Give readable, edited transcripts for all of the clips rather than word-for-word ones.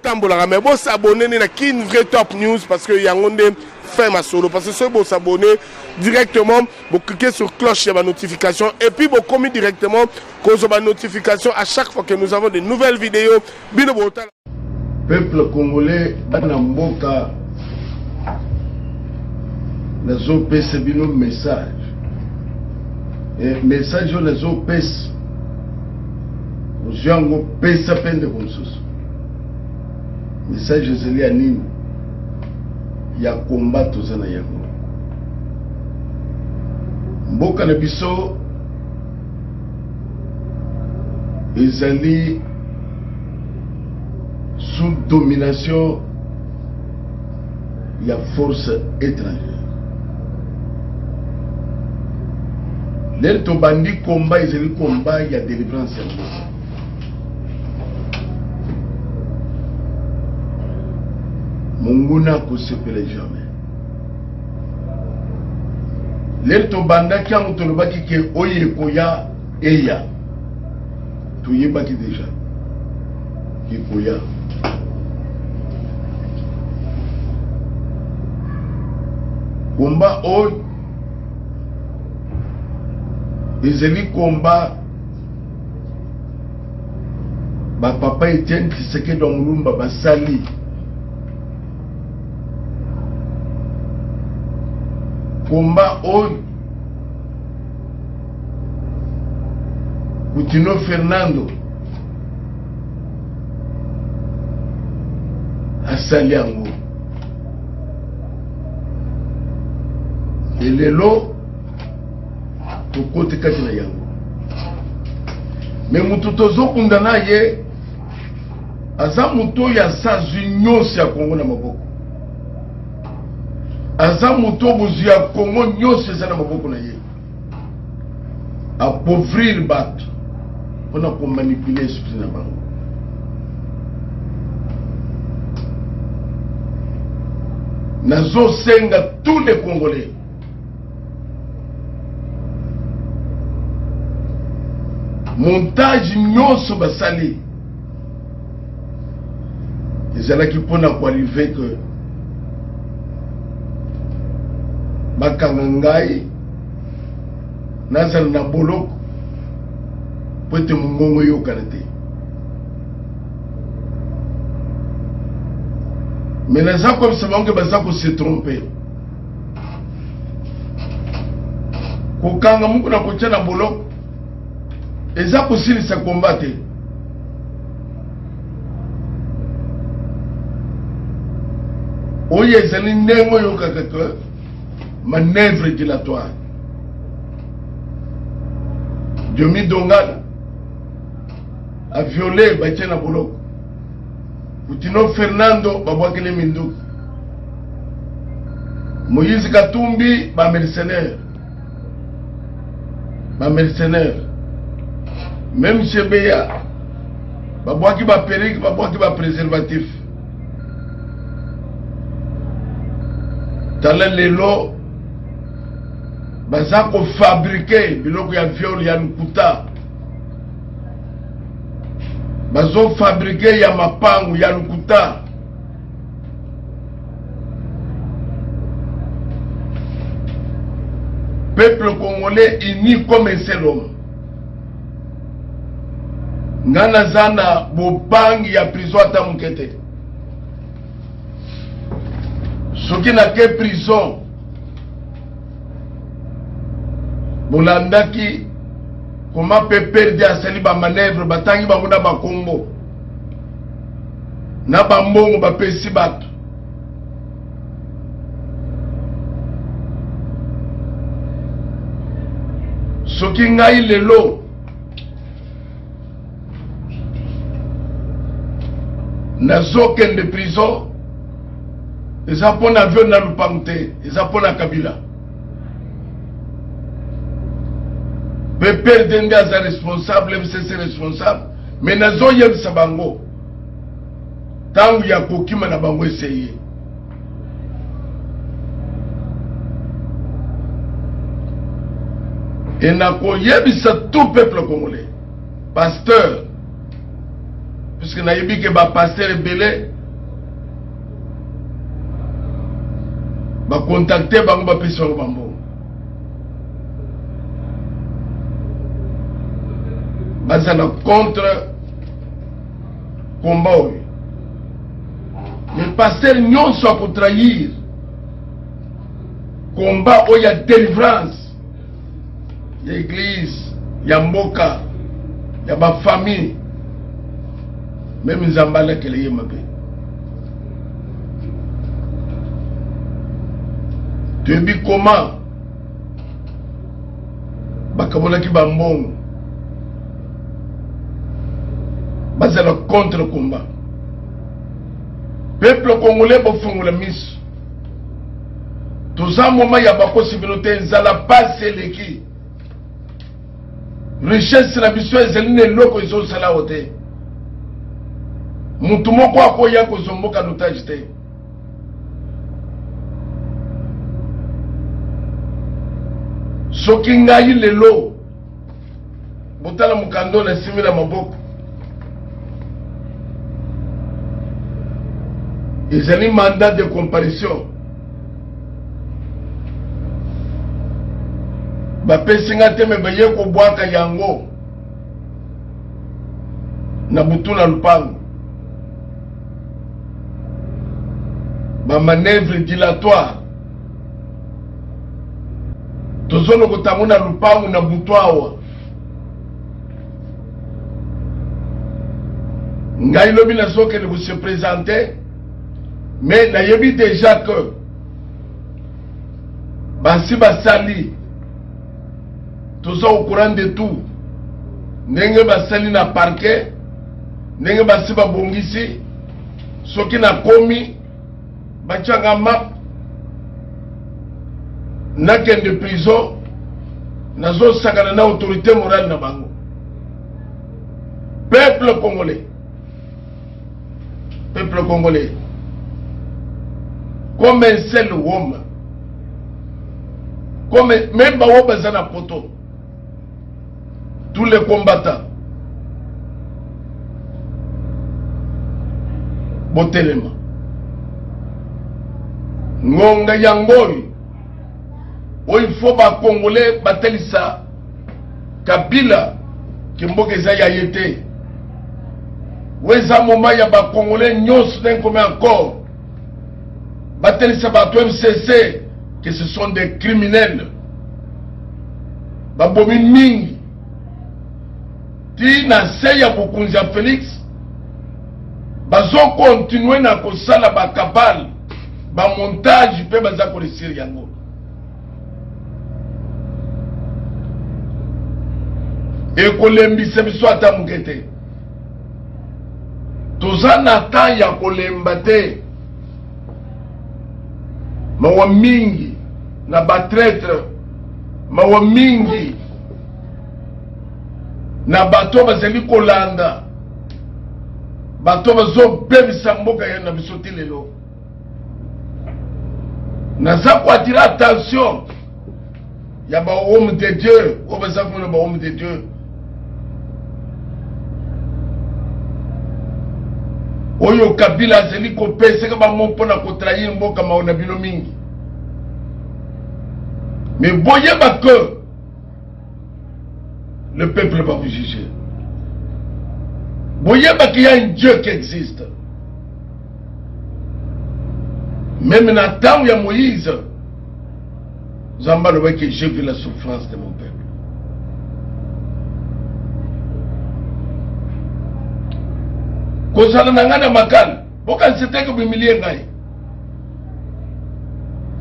tambola mais bon s'abonner na Kin Vrai Top News parce que y a un fait ma solo parce que si vous s'abonner directement vous cliquez sur cloche il y a ma notification et puis vous commis directement cause ma notification à chaque fois que nous avons de nouvelles vidéos. Peuple congolais bana mboka nazo pesa bino message et message nazo pesa ojango pesa pende konsusu message ezeli ya nini ya combat tozana yango mboka na biso ezali sous domination il y a force étrangère. L'aile tobandi combat et le combat il y a délivrance. Monguna ko sepele jamais. L'aile tobanda qui a mutolobaki ke oye koya eya. Tuyebaki déjà. Ki koya. Combat haut, les combat, papa Etienne Tshisekedi dans Mulumba basali. Combat haut, Coutinho Fernando asali yango. Et les lots au côté de yango. Mais mututozo kundana ye aza muto ya sa nyonso ya Kongo na maboko. Aza muto buzu ya Kongo nyonso eza na maboko na ye. Appauvrir bato pona ko manipuler esprit na bango. Nazo senga tous les Congolais montage nyonso basali ezalaki mpona koarrive que bakanga ngai nazala na boloko po ete mongongo eyokana te mais naza komisa bango baza kose trompe kokanga muku na kotia na boloko eza kosilisa combat te oyo ezali ndenge oyokaka ke manœuvre dilatoire Diomi Dongala a violé batie na boloko Coutinho Fernando babwakele minduki Moïse Katumbi ba mercenaire même chez Beya, babwaki ba perruque, babwaki ba préservatif. Tala lelo baza ko fabriquer biloko ya viol ya lukuta. Bazo fabriquer ya mapangu ya lukuta. Peuple congolais uni comme un seul homme. Ngana zana bobangi ya prison ata mukete. Soki na ke prison bolandaki comment peut perdre asali ba manœuvre batangi bango na bakombo na bambongo bapesi bato soki ngai lelo nazokende prison eza mpona avion na lupango te eza mpona Kabila mpe perde nde aza responsable mcc responsable me nazoyebisa bango ntango ya kokima na bango eseye e nakoyebisa tout peuple congolais pasteur puisque nayebi ke bapasteur ebele ba contacter bango ba pesa bango bambo bazana contre combat oyo. Mais pasteur nyonso ako trahir combat oyo ya délivrance ya église ya mboka ya ba famille même nzambe alakele ye mabe. Toyebi comment bakabolaki bambongo bazala contre combat. Peuple congolais bofongola miso toza moment ya bakosi bino te nzala pasi eleki richesse na biso ezali na eloko ezosala o te. Mutu moko akoya kozomboka notage te. Soki ngai lelo botala mukando na simi na maboko ezali mandat de comparution bapesi nga te me baye kobwaka yango na butu na lupango bamanevre dilatoire tozono kotango na lupango na butu awa ngai lobi nazokende vous se présenter. Mais nayebi déjà que basi basali toza au courant de tout. Ndenge basali na parquet, ndenge basi babongisi soki na komi bachanga map nakende prison nazo sakana na autorité morale na bango. Peuple congolais comme un seul homme, comme même Bawabazana Poto, tous les combattants, Botelema, Ngonga Yangoy, où il faut ba Congolais Batelisa, Kabila, Kimboke Zayayete, où est un moment ya ba Congolais Nyos d'un comme encore. Batel Sabato MCC, que ce sont des criminels. Babomi Mingi. Ti na seya Bukunza Félix. Bazo continuer na kosala ba kabal, ba montage pe baza ko resir yango. E kolembi se biso ata mukete. Toza na ta ya kolemba te. Mawa mingi na batraitre, mawa mingi na bato bazali kolanda, bato bazo bebisa mboka ya na bisoti lelo. Naza kwa attirer attention ya ba homme de Dieu, o baza kuna ba homme de Dieu. Oyo Kabila zeli kopese ka ba mompo na kotrahir mboka maona bino mingi. Mais voyez que le peuple va vous juger. Voyez qu'il y a un Dieu qui existe. Même dans le temps où il y a Moïse, Zamba le voit que j'ai vu la souffrance de mon peuple. Kozala nangana makal, bokan c'était que bimilier ngai.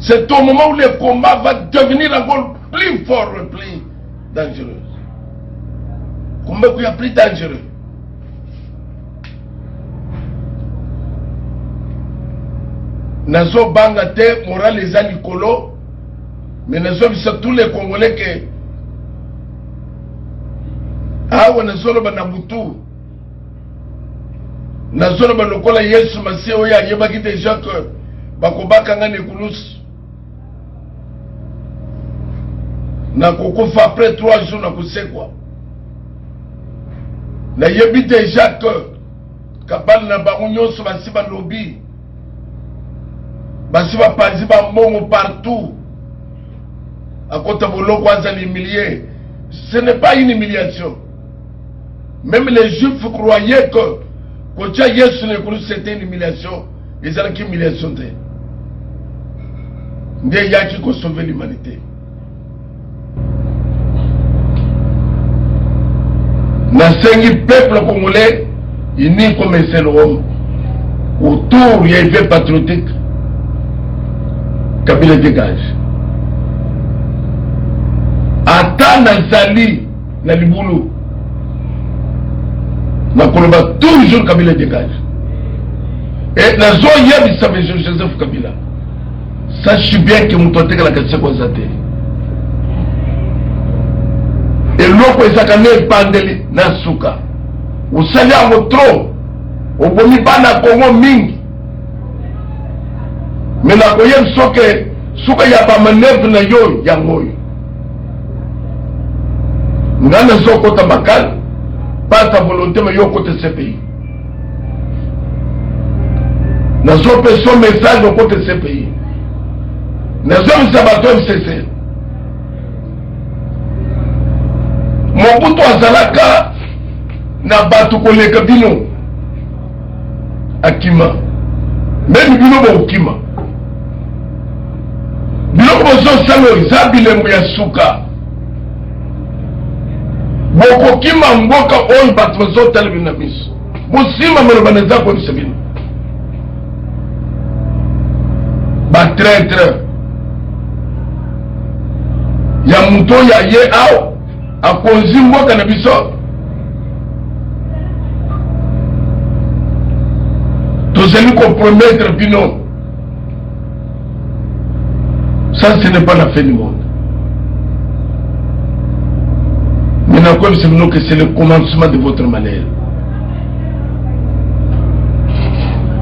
C'est au moment où le combat va devenir encore plus fort et plus dangereux. Combat qui est plus dangereux. Nazo banga te moral les alikolo, mais nazo bisa tous les Congolais que awa nazo ba nabutu. Nazo ba lokola Yesu Masihi oya yebaki déjà que bakobaka ngane kulus. Na kokufa après 3 jours na kusekwa. Na yebi déjà que kabal na bango nyonso basi ba lobby basi bapanzi bambongo partout akota boloko aza humilié. Ce n'est pas une humiliation. Même les juifs croyaient que quand Yesu ne cru c'était une humiliation. Ils ont une humiliation. Il y a qui peut sauver l'humanité. Nasengi peuple congolais, il n'y a comme un seul homme. Autour, il y a un fait patriotique. Kabila dégage. Ata nazali na libulu. Na koloba toujours Kabila dégage. Et na zo yebi sa monsieur Joseph Kabila. Sache bien que mutote la question kwa zate. Et loko ezakane pandeli na suka. Usali yango trop. Oboni bana Kongo mingi. Mais na koyem soke suka ya ba manevre na yo yango. Ngana soko tabakal pas ta volonté mais yo côté ce pays. Na zo pe son message au côté de ce pays. Na zo sabato MCC. Mobutu azalaka na batu koleka bino akima. Même bino bo okima. Bino bozo salo zabilembo ya suka. Boko kima mboka oyi batu bozo talibina miso. Bosima malobaneza kwa msebino. Ba traître ya muto ya ye ao akonzi mboka na biso tozali compromettre bino. Ça ce n'est pas la fin du monde. Maintenant comme c'est nous que c'est le commencement de votre malheur.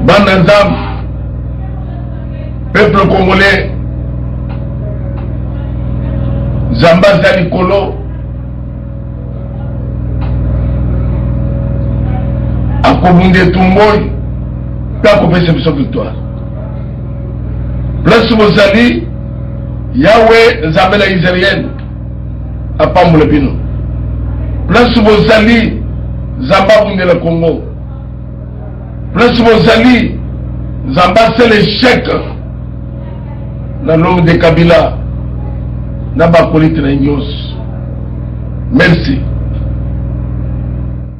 Banazam peuple congolais Zamba Zalikolo Akobunde Tumboy Tako pese biso victoire. Place Bozali Yahweh Zambela Israël Apamboule Bino. Place Bozali Zamba Bunde le Congo. Place Bozali Zamba c'est l'échec dans l'homme de Kabila. N'a pas politique. Merci.